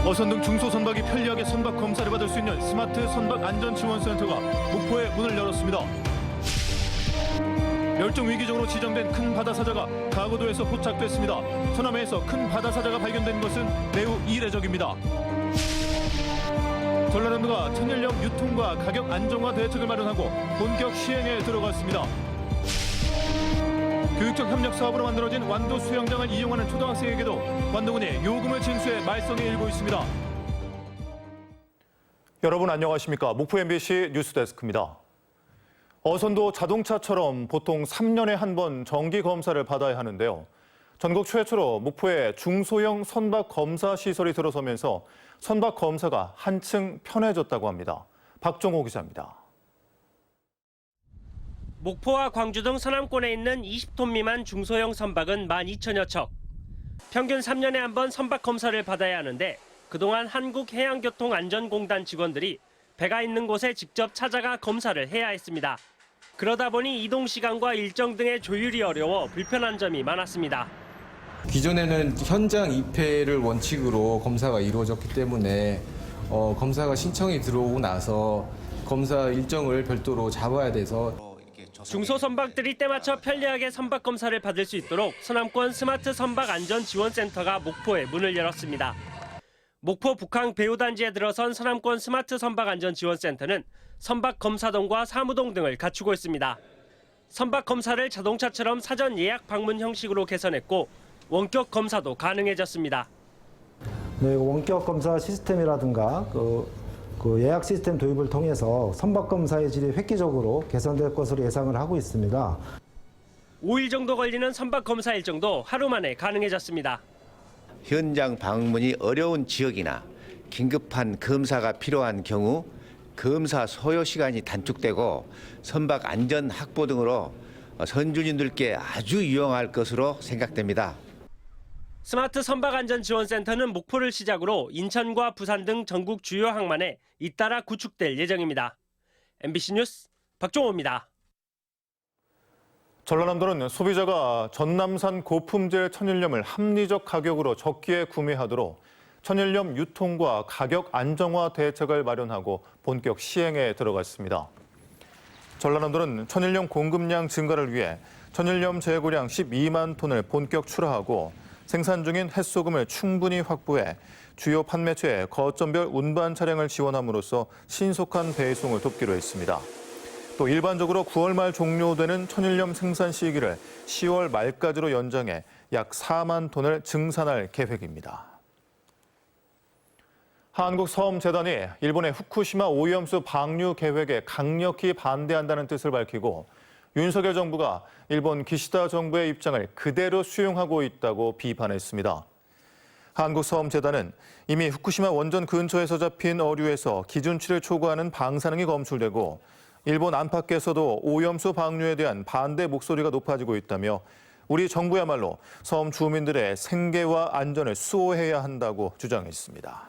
어선 등 중소선박이 편리하게 선박 검사를 받을 수 있는 스마트 선박 안전지원센터가 목포에 문을 열었습니다. 멸종 위기종으로 지정된 큰 바다사자가 가거도에서 포착됐습니다. 서남해에서 큰 바다사자가 발견된 것은 매우 이례적입니다. 전라남도가 천연염 유통과 가격 안정화 대책을 마련하고 본격 시행에 들어갔습니다. 교육적 협력 사업으로 만들어진 완도 수영장을 이용하는 초등학생에게도 완도군이 요금을 징수해 말썽이 일고 있습니다. 여러분 안녕하십니까? 목포 MBC 뉴스데스크입니다. 어선도 자동차처럼 보통 3년에 한 번 정기 검사를 받아야 하는데요. 전국 최초로 목포에 중소형 선박 검사 시설이 들어서면서 선박 검사가 한층 편해졌다고 합니다. 박종호 기자입니다. 목포와 광주 등 서남권에 있는 20톤 미만 중소형 선박은 12,000여 척. 평균 3년에 한 번 선박 검사를 받아야 하는데 그동안 한국해양교통안전공단 직원들이 배가 있는 곳에 직접 찾아가 검사를 해야 했습니다. 그러다 보니 이동 시간과 일정 등의 조율이 어려워 불편한 점이 많았습니다. 기존에는 현장 입회를 원칙으로 검사가 이루어졌기 때문에 검사가 신청이 들어오고 나서 검사 일정을 별도로 잡아야 돼서 중소선박들이 때맞춰 편리하게 선박 검사를 받을 수 있도록 서남권 스마트 선박 안전지원센터가 목포에 문을 열었습니다. 목포 북항 배후단지에 들어선 서남권 스마트 선박 안전지원센터는 선박 검사동과 사무동 등을 갖추고 있습니다. 선박 검사를 자동차처럼 사전 예약 방문 형식으로 개선했고 원격 검사도 가능해졌습니다. 네, 원격 검사 시스템이라든가 그 예약 시스템 도입을 통해서 선박 검사의 질이 획기적으로 개선될 것으로 예상을 하고 있습니다. 5일 정도 걸리는 선박 검사 일정도 하루 만에 가능해졌습니다. 현장 방문이 어려운 지역이나 긴급한 검사가 필요한 경우 검사 소요 시간이 단축되고 선박 안전 확보 등으로 선주님들께 아주 유용할 것으로 생각됩니다. 스마트 선박안전지원센터는 목포를 시작으로 인천과 부산 등 전국 주요 항만에 잇따라 구축될 예정입니다. MBC 뉴스 박종호입니다. 전라남도는 소비자가 전남산 고품질 천일염을 합리적 가격으로 적기에 구매하도록 천일염 유통과 가격 안정화 대책을 마련하고 본격 시행에 들어갔습니다. 전라남도는 천일염 공급량 증가를 위해 천일염 재고량 12만 톤을 본격 출하하고 생산 중인 햇소금을 충분히 확보해 주요 판매처에 거점별 운반 차량을 지원함으로써 신속한 배송을 돕기로 했습니다. 또 일반적으로 9월 말 종료되는 천일염 생산 시기를 10월 말까지로 연장해 약 4만 톤을 증산할 계획입니다. 한국서엄재단이 일본의 후쿠시마 오염수 방류 계획에 강력히 반대한다는 뜻을 밝히고 윤석열 정부가 일본 기시다 정부의 입장을 그대로 수용하고 있다고 비판했습니다. 한국서엄재단은 이미 후쿠시마 원전 근처에서 잡힌 어류에서 기준치를 초과하는 방사능이 검출되고 일본 안팎에서도 오염수 방류에 대한 반대 목소리가 높아지고 있다며 우리 정부야말로 섬 주민들의 생계와 안전을 수호해야 한다고 주장했습니다.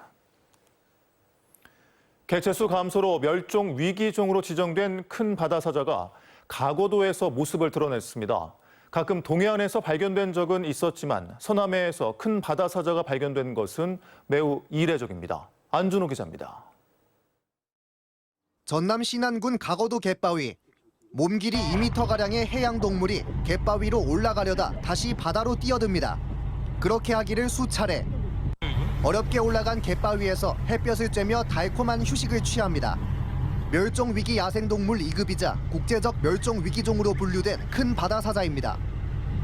개체수 감소로 멸종 위기종으로 지정된 큰 바다사자가 가거도에서 모습을 드러냈습니다. 가끔 동해안에서 발견된 적은 있었지만 서남해에서 큰 바다사자가 발견된 것은 매우 이례적입니다. 안준호 기자입니다. 전남 신안군 가거도 갯바위. 몸 길이 2m가량의 해양동물이 갯바위로 올라가려다 다시 바다로 뛰어듭니다. 그렇게 하기를 수차례. 어렵게 올라간 갯바위에서 햇볕을 쬐며 달콤한 휴식을 취합니다. 멸종위기 야생동물 2급이자 국제적 멸종위기종으로 분류된 큰 바다사자입니다.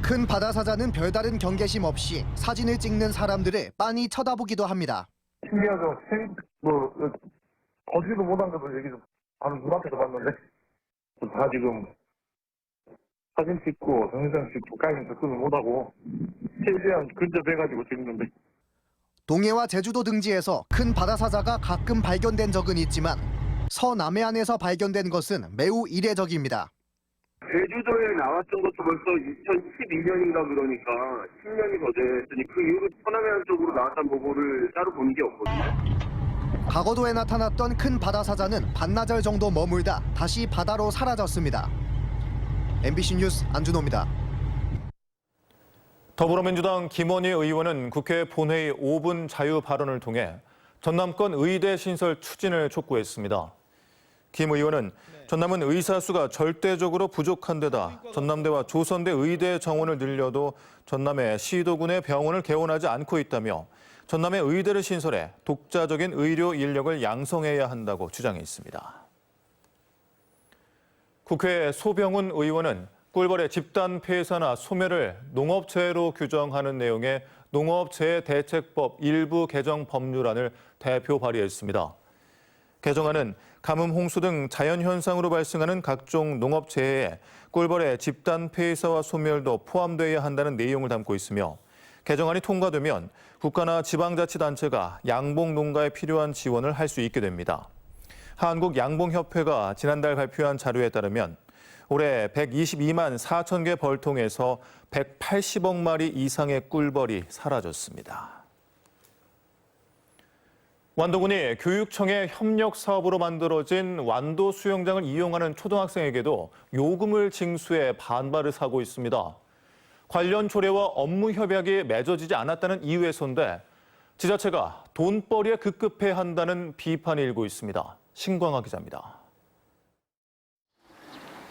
큰 바다사자는 별다른 경계심 없이 사진을 찍는 사람들을 빤히 쳐다보기도 합니다. 신기하죠. 거지도 못한 것도 얘기 좀 바로 눈앞에서 봤는데 다 지금 사진 찍고 동영상 찍고 가까이 접근을 못하고 최대한 근접해가지고 찍는데. 동해와 제주도 등지에서 큰 바다사자가 가끔 발견된 적은 있지만 서남해안에서 발견된 것은 매우 이례적입니다. 제주도에 나왔던 것도 벌써 2012년인가 그러니까 10년이 더 됐으니 그 이후로 서남해안 쪽으로 나왔다는 보고를 따로 본 게 없거든요. 가거도에 나타났던 큰 바다사자는 반나절 정도 머물다 다시 바다로 사라졌습니다. MBC 뉴스 안준호입니다. 더불어민주당 김원희 의원은 국회 본회의 5분 자유 발언을 통해 전남권 의대 신설 추진을 촉구했습니다. 김 의원은 전남은 의사 수가 절대적으로 부족한 데다 전남대와 조선대 의대 정원을 늘려도 전남의 시도군의 병원을 개원하지 않고 있다며 전남의 의대를 신설해 독자적인 의료 인력을 양성해야 한다고 주장했습니다. 국회 소병훈 의원은 꿀벌의 집단 폐사나 소멸을 농업재해로 규정하는 내용의 농업재해대책법 일부 개정 법률안을 대표 발의했습니다. 개정안은 가뭄, 홍수 등 자연현상으로 발생하는 각종 농업재해에 꿀벌의 집단 폐사와 소멸도 포함되어야 한다는 내용을 담고 있으며 개정안이 통과되면 국가나 지방자치단체가 양봉농가에 필요한 지원을 할 수 있게 됩니다. 한국양봉협회가 지난달 발표한 자료에 따르면 올해 122만 4천 개 벌통에서 180억 마리 이상의 꿀벌이 사라졌습니다. 완도군이 교육청의 협력 사업으로 만들어진 완도 수영장을 이용하는 초등학생에게도 요금을 징수해 반발을 사고 있습니다. 관련 조례와 업무 협약이 맺어지지 않았다는 이유에서인데 지자체가 돈벌이에 급급해야 한다는 비판이 일고 있습니다. 신광하 기자입니다.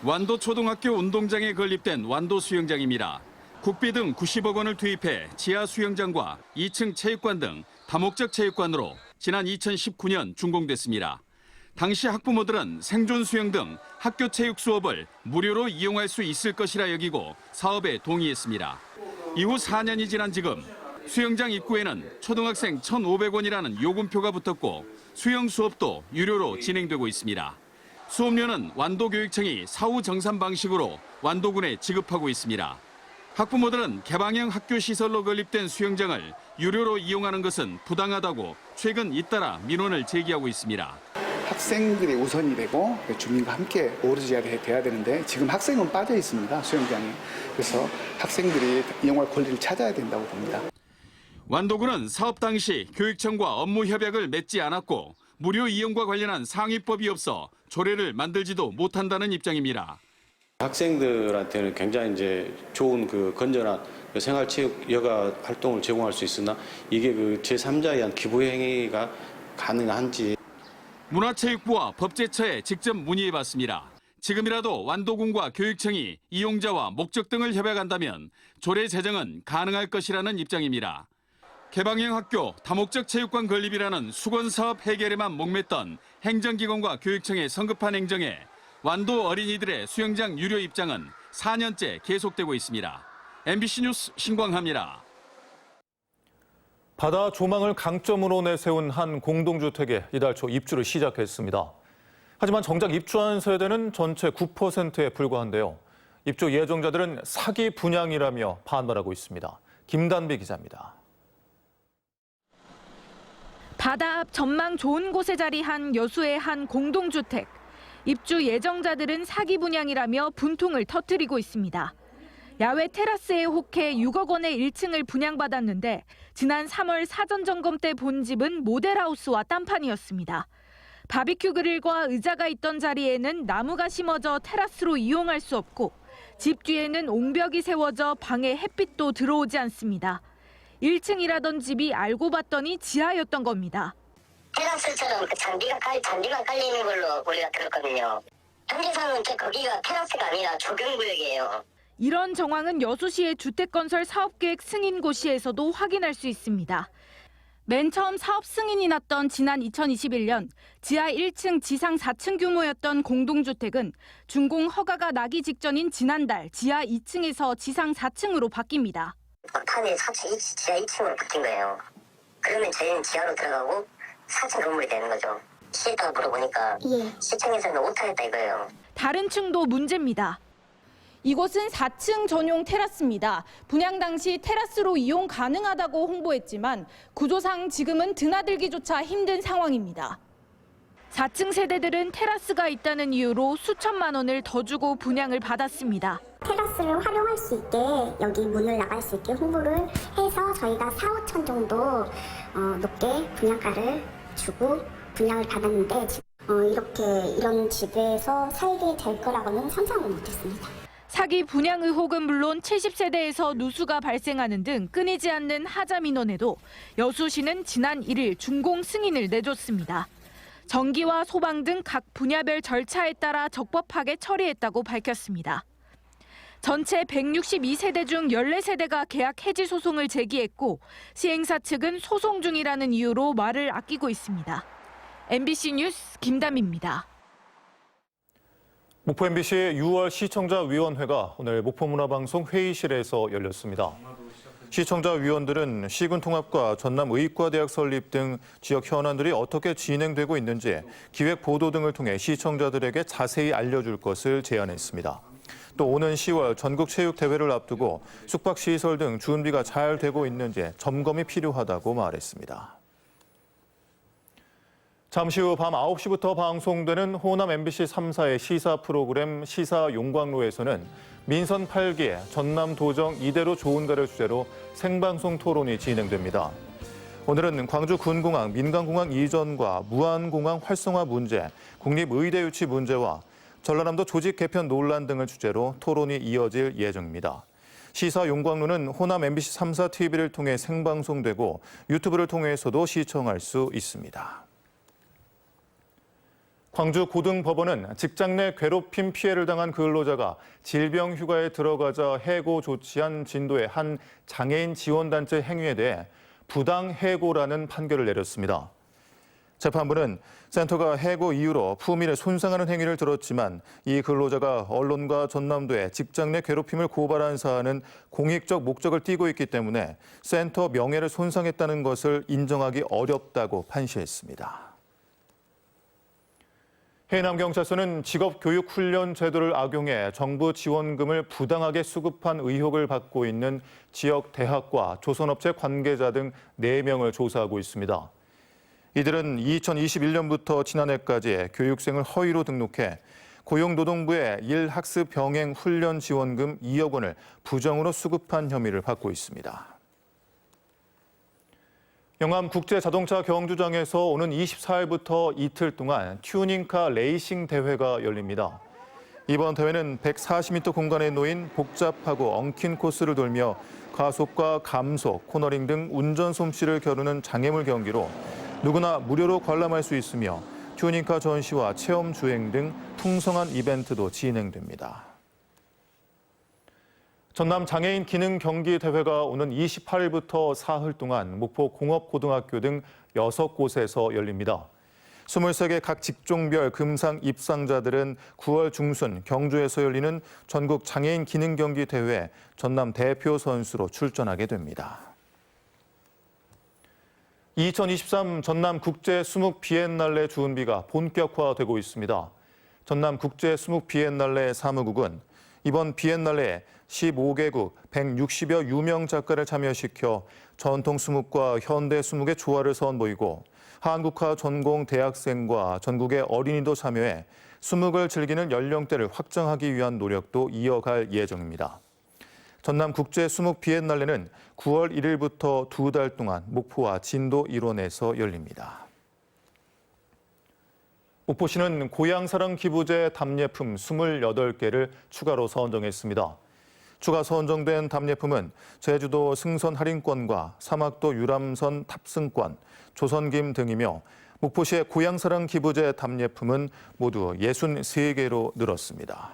완도 초등학교 운동장에 건립된 완도 수영장입니다. 국비 등 90억 원을 투입해 지하 수영장과 2층 체육관 등 다목적 체육관으로 지난 2019년 준공됐습니다. 당시 학부모들은 생존 수영 등 학교 체육 수업을 무료로 이용할 수 있을 것이라 여기고 사업에 동의했습니다. 이후 4년이 지난 지금 수영장 입구에는 초등학생 1,500원이라는 요금표가 붙었고 수영 수업도 유료로 진행되고 있습니다. 수업료는 완도교육청이 사후 정산 방식으로 완도군에 지급하고 있습니다. 학부모들은 개방형 학교 시설로 건립된 수영장을 유료로 이용하는 것은 부당하다고 최근 잇따라 민원을 제기하고 있습니다. 학생들이 우선이 되고 주민과 함께 어우러져야 돼야 되는데 지금 학생은 빠져 있습니다. 수영장에. 그래서 학생들이 이용할 권리를 찾아야 된다고 봅니다. 완도군은 사업 당시 교육청과 업무 협약을 맺지 않았고 무료 이용과 관련한 상위법이 없어 조례를 만들지도 못한다는 입장입니다. 학생들한테는 굉장히 이제 좋은 건전한 생활체육 여가 활동을 제공할 수 있으나 이게 제3자에 의한 기부 행위가 가능한지. 문화체육부와 법제처에 직접 문의해봤습니다. 지금이라도 완도군과 교육청이 이용자와 목적 등을 협약한다면 조례 제정은 가능할 것이라는 입장입니다. 개방형 학교, 다목적 체육관 건립이라는 수건사업 해결에만 목맸던 행정기관과 교육청의 성급한 행정에 완도 어린이들의 수영장 유료 입장은 4년째 계속되고 있습니다. MBC 뉴스 신광하입니다. 바다 조망을 강점으로 내세운 한 공동주택에 이달 초 입주를 시작했습니다. 하지만 정작 입주한 세대는 전체 9%에 불과한데요. 입주 예정자들은 사기 분양이라며 반발하고 있습니다. 김단비 기자입니다. 바다 앞 전망 좋은 곳에 자리한 여수의 한 공동주택. 입주 예정자들은 사기 분양이라며 분통을 터뜨리고 있습니다. 야외 테라스에 혹해 6억 원의 1층을 분양받았는데 지난 3월 사전 점검 때 본 집은 모델하우스와 딴판이었습니다. 바비큐 그릴과 의자가 있던 자리에는 나무가 심어져 테라스로 이용할 수 없고 집 뒤에는 옹벽이 세워져 방에 햇빛도 들어오지 않습니다. 1층이라던 집이 알고 봤더니 지하였던 겁니다. 테라스처럼 잔디가 깔리는 걸로 우리가 들었거든요. 현재상은 거기가 테라스가 아니라 조경구역이에요. 이런 정황은 여수시의 주택건설 사업계획 승인고시에서도 확인할 수 있습니다. 맨 처음 사업 승인이 났던 지난 2021년 지하 1층, 지상 4층 규모였던 공동주택은 준공 허가가 나기 직전인 지난달 지하 2층에서 지상 4층으로 바뀝니다. 막판에 지하 2층으로 바뀐 거예요. 그러면 저희는 지하로 들어가고 4층 건물이 되는 거죠. 시에다가 물어보니까 시청에서는 오타였다 이거예요. 다른 층도 문제입니다. 이곳은 4층 전용 테라스입니다. 분양 당시 테라스로 이용 가능하다고 홍보했지만 구조상 지금은 드나들기조차 힘든 상황입니다. 4층 세대들은 테라스가 있다는 이유로 수천만 원을 더 주고 분양을 받았습니다. 테라스를 활용할 수 있게 여기 문을 나갈 수 있게 홍보를 해서 저희가 4, 5천 정도 높게 분양가를 주고 분양을 받았는데 이런 집에서 살게 될 거라고는 상상을 못했습니다. 사기 분양 의혹은 물론 70세대에서 누수가 발생하는 등 끊이지 않는 하자 민원에도 여수시는 지난 1일 준공 승인을 내줬습니다. 전기와 소방 등 각 분야별 절차에 따라 적법하게 처리했다고 밝혔습니다. 전체 162세대 중 14세대가 계약 해지 소송을 제기했고 시행사 측은 소송 중이라는 이유로 말을 아끼고 있습니다. MBC 뉴스 김담입니다. 목포 MBC 6월 시청자위원회가 오늘 목포문화방송 회의실에서 열렸습니다. 시청자위원들은 시군 통합과 전남 의과대학 설립 등 지역 현안들이 어떻게 진행되고 있는지 기획 보도 등을 통해 시청자들에게 자세히 알려줄 것을 제안했습니다. 또 오는 10월 전국체육대회를 앞두고 숙박시설 등 준비가 잘 되고 있는지 점검이 필요하다고 말했습니다. 잠시 후 밤 9시부터 방송되는 호남 MBC 3사의 시사 프로그램 시사 용광로에서는 민선 8기 전남 도정 이대로 좋은가를 주제로 생방송 토론이 진행됩니다. 오늘은 광주 군공항 민간공항 이전과 무안공항 활성화 문제, 국립의대 유치 문제와 전라남도 조직 개편 논란 등을 주제로 토론이 이어질 예정입니다. 시사 용광로는 호남 MBC 3사 TV를 통해 생방송되고 유튜브를 통해서도 시청할 수 있습니다. 광주 고등법원은 직장 내 괴롭힘 피해를 당한 근로자가 질병 휴가에 들어가자 해고 조치한 진도의 한 장애인 지원단체 행위에 대해 부당 해고라는 판결을 내렸습니다. 재판부는 센터가 해고 이유로 품위를 손상하는 행위를 들었지만 이 근로자가 언론과 전남도에 직장 내 괴롭힘을 고발한 사안은 공익적 목적을 띠고 있기 때문에 센터 명예를 손상했다는 것을 인정하기 어렵다고 판시했습니다. 해남경찰서는 직업교육훈련 제도를 악용해 정부 지원금을 부당하게 수급한 의혹을 받고 있는 지역 대학과 조선업체 관계자 등 4명을 조사하고 있습니다. 이들은 2021년부터 지난해까지 교육생을 허위로 등록해 고용노동부의 일학습 병행 훈련 지원금 2억 원을 부정으로 수급한 혐의를 받고 있습니다. 영암 국제자동차 경주장에서 오는 24일부터 이틀 동안 튜닝카 레이싱 대회가 열립니다. 이번 대회는 140m 공간에 놓인 복잡하고 엉킨 코스를 돌며 가속과 감속, 코너링 등 운전 솜씨를 겨루는 장애물 경기로 누구나 무료로 관람할 수 있으며 튜닝카 전시와 체험 주행 등 풍성한 이벤트도 진행됩니다. 전남 장애인 기능 경기 대회가 오는 28일부터 사흘 동안 목포 공업고등학교 등 6곳에서 열립니다. 23개 각 직종별 금상 입상자들은 9월 중순 경주에서 열리는 전국 장애인 기능 경기 대회에 전남 대표 선수로 출전하게 됩니다. 2023 전남 국제 수묵 비엔날레 준비가 본격화되고 있습니다. 전남 국제 수묵 비엔날레 사무국은 이번 비엔날레에 15개국 160여 유명 작가를 참여시켜 전통 수묵과 현대 수묵의 조화를 선보이고 한국화 전공 대학생과 전국의 어린이도 참여해 수묵을 즐기는 연령대를 확장하기 위한 노력도 이어갈 예정입니다. 전남 국제 수묵 비엔날레는 9월 1일부터 2달 동안 목포와 진도 일원에서 열립니다. 목포시는 고향사랑 기부제 답례품 28개를 추가로 선정했습니다. 추가 선정된 답례품은 제주도 승선 할인권과 사막도 유람선 탑승권, 조선김 등이며 목포시의 고향사랑 기부제 답례품은 모두 63개로 늘었습니다.